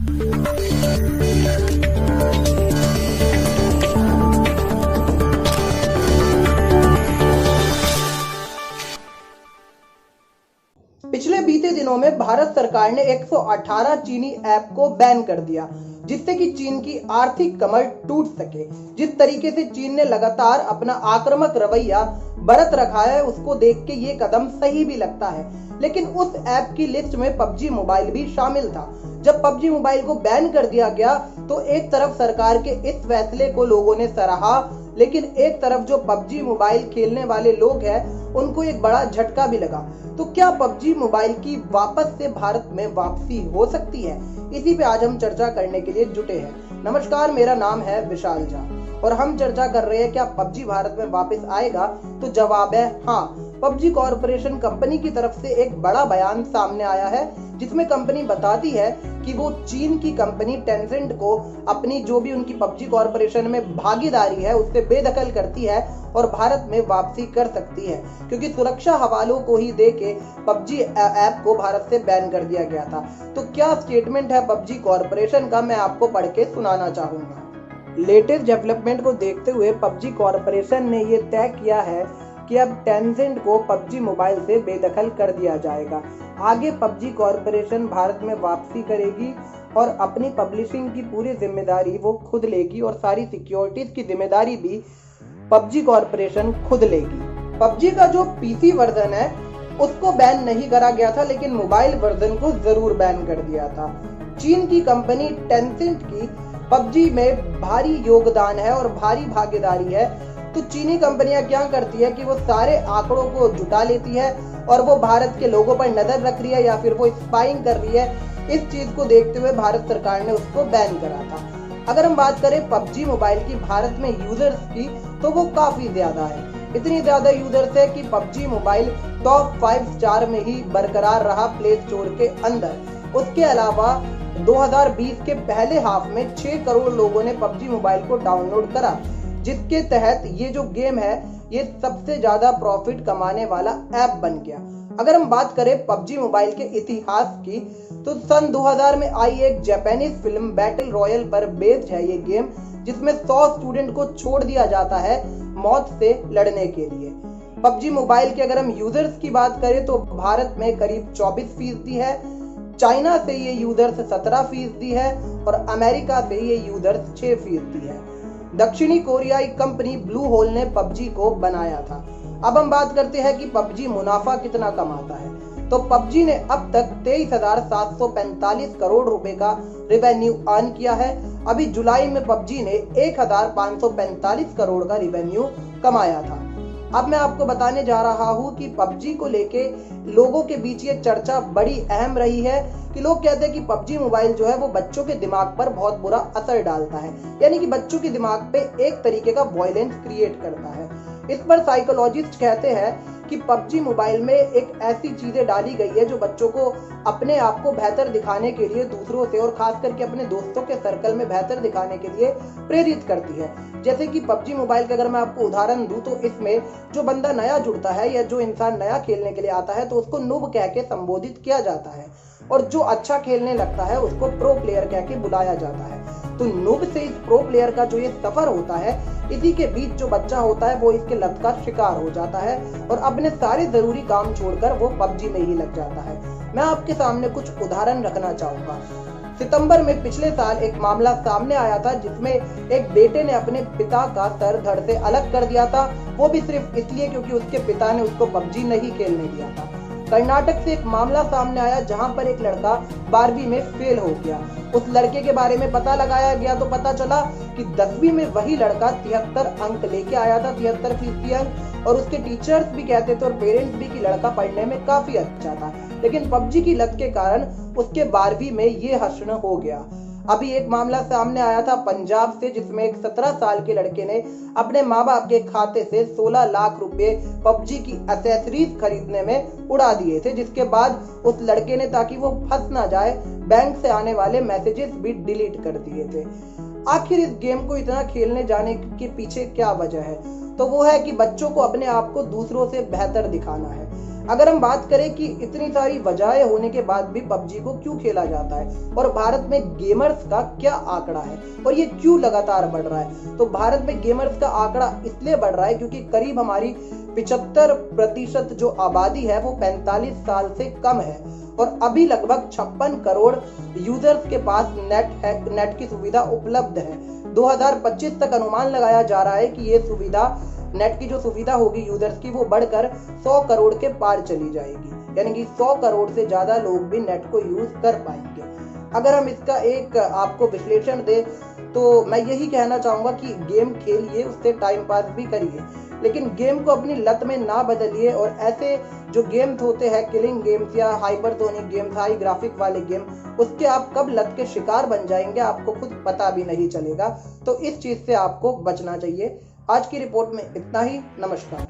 पिछले बीते दिनों में भारत सरकार ने 118 चीनी ऐप को बैन कर दिया, जिससे कि चीन की आर्थिक कमर टूट सके। जिस तरीके से चीन ने लगातार अपना आक्रामक रवैया बरत रखा है, उसको देख के ये कदम सही भी लगता है। लेकिन उस ऐप की लिस्ट में पबजी मोबाइल भी शामिल था। जब पबजी मोबाइल को बैन कर दिया गया तो एक तरफ सरकार के इस फैसले को लोगों ने सराहा, लेकिन एक तरफ जो पबजी मोबाइल खेलने वाले लोग हैं उनको एक बड़ा झटका भी लगा। तो क्या पबजी मोबाइल की वापस से भारत में वापसी हो सकती है? इसी पे आज हम चर्चा करने के लिए जुटे हैं। नमस्कार, मेरा नाम है विशाल झा और हम चर्चा कर रहे हैं क्या पबजी भारत में वापस आएगा। तो जवाब है हाँ। पबजी कॉर्पोरेशन कंपनी की तरफ से एक बड़ा बयान सामने आया है, जिसमें कंपनी बताती है कि वो चीन की कंपनी टेंसेंट को अपनी जो भी उनकी पबजी कॉर्पोरेशन में भागीदारी है उससे बेदखल करती है और भारत में वापसी कर सकती है, क्योंकि सुरक्षा हवालों को ही देके पबजी ऐप को भारत से बैन कर दिया गया था। तो क्या स्टेटमेंट है पबजी कॉर्पोरेशन का, मैं आपको पढ़ के सुनाना चाहूंगा। लेटेस्ट डेवलपमेंट को देखते हुए पबजी कॉर्पोरेशन ने ये तय किया है कि अब टेंसेंट को पबजी मोबाइल से बेदखल कर दिया जाएगा। आगे पबजी कॉर्पोरेशन भारत में वापसी करेगी और अपनी पब्लिशिंग की पूरी जिम्मेदारी वो खुद लेगी और सारी सिक्योरिटीज की जिम्मेदारी भी पबजी कॉर्पोरेशन खुद लेगी। पबजी का जो पीसी वर्जन है उसको बैन नहीं करा गया था, लेकिन मोबाइल वर्जन को जरूर बैन कर दिया था। चीन की कंपनी टेंसेंट की पबजी में भारी योगदान है और भारी भागीदारी है। तो चीनी कंपनियां क्या करती है कि वो सारे आंकड़ों को जुटा लेती है और वो भारत के लोगों पर नजर रख रही है या फिर वो स्पाइंग कर रही है। इस चीज को देखते हुए भारत सरकार ने उसको बैन करा था। अगर हम बात करें पबजी मोबाइल की भारत में यूजर्स की, तो वो काफी ज्यादा है। इतनी ज्यादा यूजर्स है कि पबजी मोबाइल टॉप 5 स्टार में ही बरकरार रहा प्ले स्टोर के अंदर। उसके अलावा 2020 के पहले हाफ में 6 करोड़ लोगों ने पबजी मोबाइल को डाउनलोड करा, जिसके तहत ये जो गेम है ये सबसे ज्यादा प्रॉफिट कमाने वाला ऐप बन गया। अगर हम बात करें पबजी मोबाइल के इतिहास की, तो सन 2000 में आई एक जापानीज फिल्म बैटल रॉयल पर बेस्ड है ये गेम, जिसमें 100 स्टूडेंट को छोड़ दिया जाता है मौत से लड़ने के लिए। पबजी मोबाइल के अगर हम यूजर्स की बात करें तो भारत में करीब 24% है, चाइना से ये यूजर्स 17% है और अमेरिका से ये यूजर्स 6% है। दक्षिणी कोरियाई कंपनी ब्लू होल ने पबजी को बनाया था। अब हम बात करते हैं कि पबजी मुनाफा कितना कमाता है। तो पबजी ने अब तक 23,745 करोड़ रुपए का रिवेन्यू अर्न किया है। अभी जुलाई में पबजी ने 1,545 करोड़ का रिवेन्यू कमाया था। अब मैं आपको बताने जा रहा हूँ कि पबजी को लेके लोगों के बीच ये चर्चा बड़ी अहम रही है कि लोग कहते हैं कि पबजी मोबाइल जो है वो बच्चों के दिमाग पर बहुत बुरा असर डालता है, यानी कि बच्चों के दिमाग पे एक तरीके का वायलेंस क्रिएट करता है। इस पर साइकोलॉजिस्ट कहते हैं कि पबजी मोबाइल में एक ऐसी चीजें डाली गई है जो बच्चों को अपने आप को बेहतर दिखाने के लिए दूसरों से और खास करके अपने दोस्तों के सर्कल में बेहतर दिखाने के लिए प्रेरित करती है। जैसे कि पबजी मोबाइल का अगर मैं आपको उदाहरण दूं तो इसमें जो बंदा नया जुड़ता है या जो इंसान नया खेलने के लिए आता है तो उसको नूब कह के संबोधित किया जाता है, और जो अच्छा खेलने लगता है उसको प्रो प्लेयर कह के बुलाया जाता है। तो नूब से इस प्रो प्लेयर का जो ये सफर होता है, इसी के बीच जो बच्चा होता है वो इसके लत का शिकार हो जाता है और अपने सारे जरूरी काम छोड़कर वो पबजी में ही लग जाता है। मैं आपके सामने कुछ उदाहरण रखना चाहूंगा। सितंबर में पिछले साल एक मामला सामने आया था जिसमें एक बेटे ने अपने पिता का सर धड़ से अलग कर दिया था, वो भी सिर्फ इसलिए क्योंकि उसके पिता ने उसको पबजी नहीं खेलने दिया था। कर्नाटक से एक मामला सामने आया जहां पर एक लड़का 12वीं में फेल हो गया। उस लड़के के बारे में पता लगाया गया तो पता चला कि 10वीं में वही लड़का 73 अंक लेके आया था, 73% अंक, और उसके टीचर्स भी कहते थे और पेरेंट्स भी कि लड़का पढ़ने में काफी अच्छा था। लेकिन पबजी की लत के कारण उसके 12वीं में ये हश्र हो गया। अभी एक मामला सामने आया था पंजाब से, जिसमें एक 17 साल के लड़के ने अपने माँ बाप के खाते से 16 लाख रुपए पबजी की एक्सेसरीज खरीदने में उड़ा दिए थे, जिसके बाद उस लड़के ने, ताकि वो फंस ना जाए, बैंक से आने वाले मैसेजेस भी डिलीट कर दिए थे। आखिर इस गेम को इतना खेलने जाने के पीछे क्या वजह है? तो वो है कि बच्चों को अपने आप को दूसरों से बेहतर दिखाना है। अगर हम बात करें कि इतनी सारी वजहें होने के बाद भी पबजी को क्यों खेला जाता है और भारत में गेमर्स का क्या आंकड़ा है और ये क्यों लगातार बढ़ रहा है, तो भारत में गेमर्स का आंकड़ा इसलिए बढ़ रहा है क्योंकि करीब हमारी 75% जो आबादी है वो 45 साल से कम है और अभी लगभग 56 करोड़ यूजर्स के पास नेट की सुविधा उपलब्ध है। 2025 तक अनुमान लगाया जा रहा है कि ये सुविधा नेट की जो सुविधा होगी यूजर्स की वो बढ़कर 100 करोड़ के पार चली जाएगी, यानी कि 100 करोड़ से ज्यादा लोग भी नेट को यूज कर पाएंगे। अगर हम इसका एक आपको विश्लेषण दें तो मैं यही कहना चाहूंगा कि गेम खेलिए, उससे टाइम पास भी करिए, लेकिन गेम को अपनी लत में ना बदलिए। और ऐसे जो गेम्स होते हैं किलिंग गेम्स या हाइपरसोनिक गेम्स, हाई ग्राफिक वाले गेम, उसके आप कब लत के शिकार बन जाएंगे आपको खुद पता भी नहीं चलेगा। तो इस चीज से आपको बचना चाहिए। आज की रिपोर्ट में इतना ही। नमस्कार।